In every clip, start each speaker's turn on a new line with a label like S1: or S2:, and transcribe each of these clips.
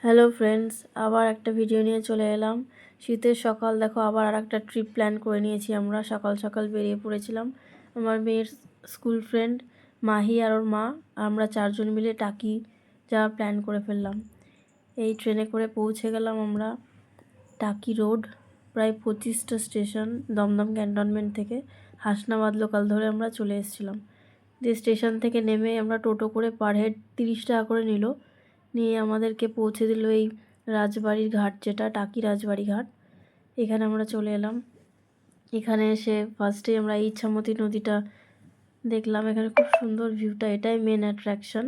S1: Hello friends, আবার একটা video নিয়ে চলে এলাম। শীতের সকাল দেখো, আবার আর একটা ট্রিপ প্ল্যান করে নিয়েছি। আমরা সকাল সকাল বেরিয়ে পড়েছিলাম। আমার মেয়ের স্কুল ফ্রেন্ড মাহি আর ওর মা, আমরা চারজন মিলে টাকি যাওয়ার প্ল্যান করে ফেললাম। এই ট্রেনে করে পৌঁছে গেলাম আমরা টাকি রোড। প্রায় 25টা স্টেশন দমদম ক্যান্টনমেন্ট থেকে হাসনাবাদ লোকাল ধরে আমরা চলে এসেছিলাম। যে স্টেশন থেকে নেমে আমরা টোটো করে পার হেড 30 টাকা করে নিল, নিয়ে আমাদেরকে পৌঁছে দিল এই রাজবাড়ির ঘাট, যেটা টাকি রাজবাড়ি ঘাট। এখানে আমরা চলে এলাম। এখানে এসে ফার্স্টেই আমরা ইছামতি নদীটা দেখলাম। এখানে খুব সুন্দর ভিউটা, এটাই মেন অ্যাট্রাকশন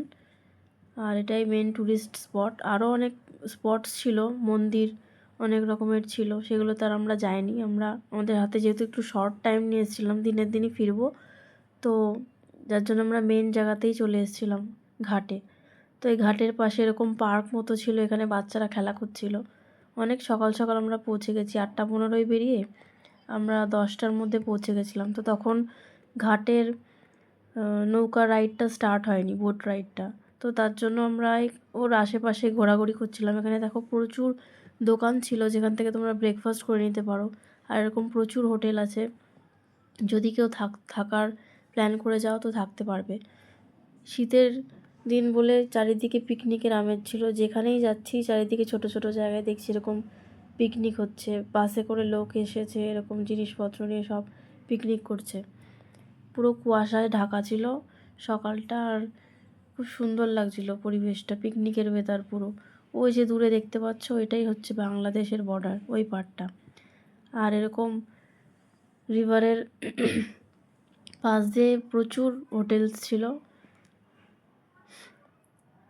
S1: আর এটাই মেন ট্যুরিস্ট স্পট। আরও অনেক স্পটস ছিল, মন্দির অনেক রকমের ছিল, সেগুলো তার আমরা যাইনি। আমরা আমাদের হাতে যেহেতু একটু শর্ট টাইম নিয়েছিলাম, দিনের দিনই ফিরবো, তো যার জন্য আমরা মেন জায়গাতেই চলে এসেছিলাম, ঘাটে। তো এই ঘাটের পাশে এরকম পার্ক মতো ছিল, এখানে বাচ্চারা খেলা করছিল। অনেক সকাল সকাল আমরা পৌঁছে গেছি, 8:15 বেরিয়ে আমরা 10টার মধ্যে পৌঁছে গেছিলাম। তো তখন ঘাটের নৌকা রাইডটা স্টার্ট হয়নি, বোট রাইডটা। তো তার জন্য আমরা ওর আশেপাশে ঘোরাঘুরি করছিলাম। এখানে দেখো প্রচুর দোকান ছিল, যেখান থেকে তোমরা ব্রেকফাস্ট করে নিতে পারো। আর এরকম প্রচুর হোটেল আছে, যদি কেউ থাকার প্ল্যান করে যাও তো থাকতে পারবে। শীতের দিন বলে চারিদিকে পিকনিকের আমেজ ছিল। যেখানেই যাচ্ছি চারিদিকে ছোট ছোট জায়গায় দেখছি এরকম পিকনিক হচ্ছে, বাসে করে লোক এসেছে, এরকম জিনিসপত্র নিয়ে সব পিকনিক করছে। পুরো কুয়াশায় ঢাকা ছিল সকালটা, আর খুব সুন্দর লাগছিল পরিবেশটা, পিকনিকের ওয়েদার পুরো। ওই যে দূরে দেখতে পাচ্ছ, এটাই হচ্ছে বাংলাদেশের বর্ডার, ওই পাড়টা। আর এরকম রিভারের পাশ দিয়ে প্রচুর হোটেলস ছিল।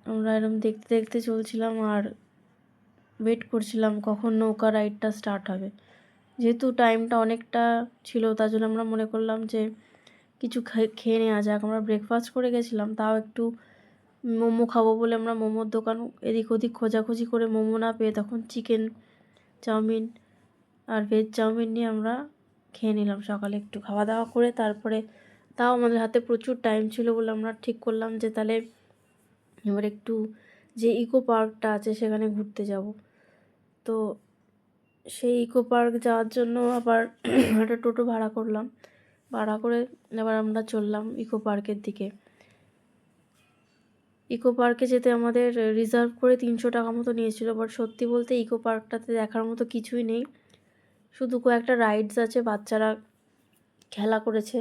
S1: আমরা এরকম দেখতে দেখতে চলছিলাম আর ওয়েট করছিলাম কখন নৌকা রাইডটা স্টার্ট হবে। যেহেতু টাইমটা অনেকটা ছিল, তার জন্য আমরা মনে করলাম যে কিছু খেয়ে নেওয়া যাক। আমরা ব্রেকফাস্ট করে গেছিলাম, তাও একটু মোমো খাবো বলে আমরা মোমোর দোকান এদিক ওদিক খোঁজাখুঁজি করে মোমো না পেয়ে তখন চিকেন চাউমিন আর ভেজ চাউমিন নিয়ে আমরা খেয়ে নিলাম সকালে একটু খাওয়া দাওয়া করে। তারপরে তাও আমাদের হাতে প্রচুর টাইম ছিল বলে আমরা ঠিক করলাম যে তাহলে এবার একটু যে ইকো পার্কটা আছে সেখানে ঘুরতে যাব। তো সেই ইকো পার্ক যাওয়ার জন্য আবার একটা টোটো ভাড়া করলাম, ভাড়া করে এবার আমরা চললাম ইকো পার্কের দিকে। ইকো পার্কে যেতে আমাদের রিজার্ভ করে 300 টাকা মতো নিয়েছিল, বাট সত্যি বলতে ইকো পার্কটাতে দেখার মতো কিছুই নেই। শুধু কয়েকটা রাইডস আছে, বাচ্চারা খেলা করেছে,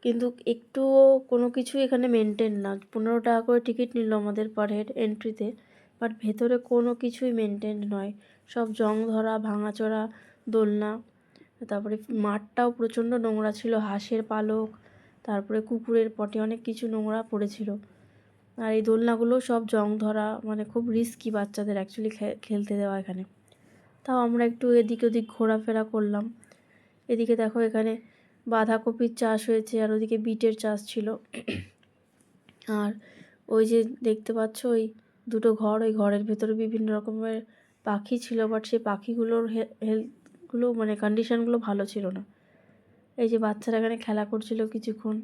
S1: কিন্তু একটুও কোনো কিছুই এখানে মেনটেন না। 15 টাকা করে টিকিট নিল আমাদের পার হেড এন্ট্রিতে, বাট ভেতরে কোনো কিছুই মেনটেন নয়। সব জং ধরা, ভাঙাচোরা দোলনা। তারপরে মাঠটাও প্রচণ্ড নোংরা ছিল, হাঁসের পালক, তারপরে কুকুরের পটি, অনেক কিছু নোংরা পড়েছিল। আর এই দোলনাগুলো সব জং ধরা, মানে খুব রিস্কি বাচ্চাদের অ্যাকচুয়ালি খেলতে দেওয়া এখানে। তাও আমরা একটু এদিক ওদিক ঘোরাফেরা করলাম। এদিকে দেখো এখানে বাঁধাকপির চাষ হয়েছে, আর ওদিকে বিটের চাষ ছিল। আর ওই যে দেখতে পাচ্ছ ওই দুটো ঘর, ওই ঘরের ভেতরে বিভিন্ন রকমের পাখি ছিল, বাট সেই পাখিগুলোর হেলথগুলো মানে কন্ডিশনগুলো ভালো ছিল না। এই যে বাচ্চারা এখানে খেলা করছিল কিছুক্ষণ,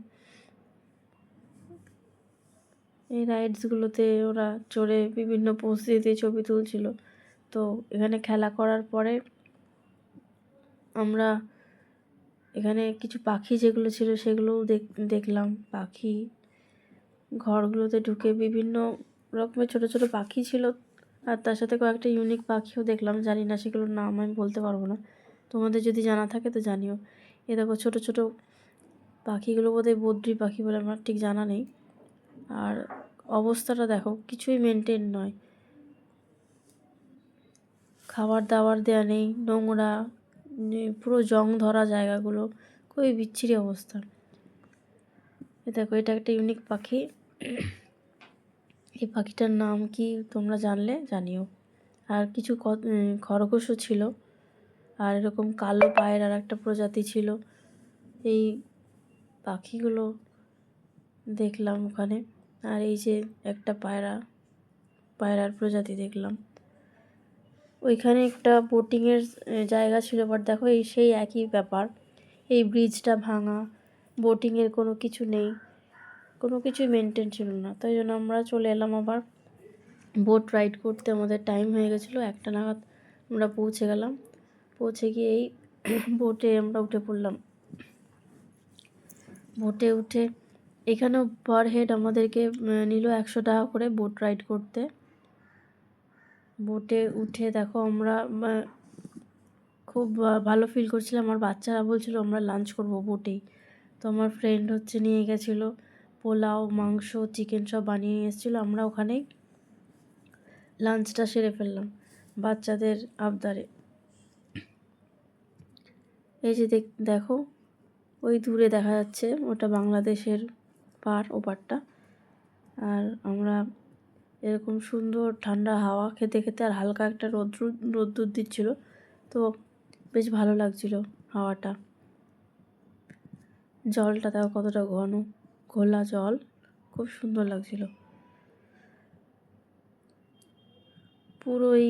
S1: এই রাইডসগুলোতে ওরা চড়ে বিভিন্ন পোজ দিয়ে দিয়ে ছবি তুলছিল। তো এখানে খেলা করার পরে আমরা এখানে কিছু পাখি যেগুলো ছিল সেগুলোও দেখলাম। পাখি ঘরগুলোতে ঢুকে বিভিন্ন রকমের ছোট ছোট পাখি ছিল, আর তার সাথে কয়েকটা ইউনিক পাখিও দেখলাম, জানি না সেগুলোর নাম আমি বলতে পারবো না, তোমাদের যদি জানা থাকে তো জানিও। এ দেখো ছোটো ছোটো পাখিগুলো বোধহয় বদ্রি পাখি বলে, আমার ঠিক জানা নেই। আর অবস্থাটা দেখো, কিছুই মেনটেন নয়, খাবার দাবার দেওয়া নেই, নোংরা, পুরো জং ধরা জায়গাগুলো, খুবই বিচ্ছিরি অবস্থা। এ দেখো এটা একটা ইউনিক পাখি, এই পাখিটার নাম কি তোমরা জানলে জানিও। আর কিছু খরগোশও ছিল, আর এরকম কালো পায়ের আর একটা প্রজাতি ছিল। এই পাখিগুলো দেখলাম ওখানে। আর এই যে একটা পায়রার প্রজাতি দেখলাম। ওইখানে একটা বোটিংয়ের জায়গা ছিল, বাট দেখো এই সেই একই ব্যাপার, এই ব্রিজটা ভাঙা, বোটিংয়ের কোনো কিছু নেই, কোনো কিছুই মেনটেন ছিল না। তাই জন্য আমরা চলে এলাম আবার বোট রাইড করতে আমাদের টাইম হয়ে গেছিলো, 1টা নাগাদ আমরা পৌঁছে গেলাম। পৌঁছে গিয়ে এই বোটে আমরা উঠে পড়লাম। বোটে উঠে এখানেও পার হেড আমাদেরকে নিল 100 টাকা করে বোট রাইড করতে। বোটে উঠে দেখো আমরা খুব ভালো ফিল করছিলাম। আমার বাচ্চারা বলছিল আমরা লাঞ্চ করব বোটেই। তো আমার ফ্রেন্ড হচ্ছে নিয়ে গেছিলো পোলাও, মাংস, চিকেন সব বানিয়ে নিয়ে এসেছিলো। আমরা ওখানেই লাঞ্চটা সেরে ফেললাম বাচ্চাদের আবদারে। এই যে দেখো ওই দূরে দেখা যাচ্ছে ওটা বাংলাদেশের পার, ওপারটা। আর আমরা এরকম সুন্দর ঠান্ডা হাওয়া খেতে খেতে, আর হালকা একটা রোদ্দুর দিচ্ছিলো, তো বেশ ভালো লাগছিল হাওয়াটা। জলটা দেখো কতটা ঘন, ঘোলা জল, খুব সুন্দর লাগছিল। পুরো এই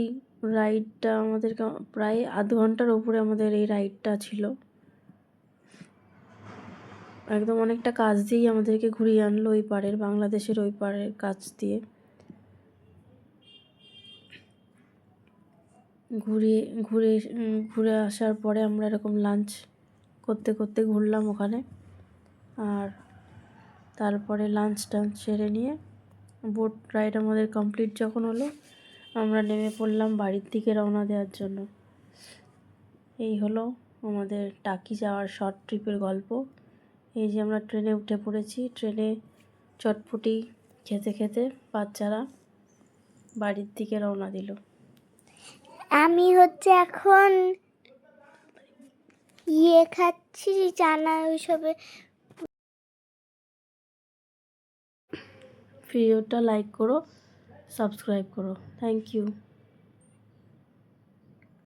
S1: রাইডটা আমাদেরকে প্রায় আধ ঘন্টার ওপরে আমাদের এই রাইডটা ছিল। একদম অনেকটা কাছ দিয়েই আমাদেরকে ঘুরিয়ে আনলো ওই পাড়ের, বাংলাদেশের ওই পাড়ের কাছ দিয়ে ঘুরে আসার পরে আমরা এরকম লাঞ্চ করতে করতে ঘুরলাম ওখানে। আর তারপরে লাঞ্চ টাঞ্চ সেরে নিয়ে বোট রাইড আমাদের কমপ্লিট যখন হলো, আমরা নেমে পড়লাম বাড়ির দিকে রওনা দেওয়ার জন্য। এই হলো আমাদের টাকি যাওয়ার শর্ট ট্রিপের গল্প। এই যে আমরা ট্রেনে উঠে পড়েছি। ট্রেনে চটপটি খেতে খেতে বাচ্চারা বাড়ির দিকে রওনা দিল।
S2: আমি হচ্ছে এখন খাচ্ছি চানা ওইসবে।
S1: ভিডিওটা লাইক করো, সাবস্ক্রাইব করো। Thank you.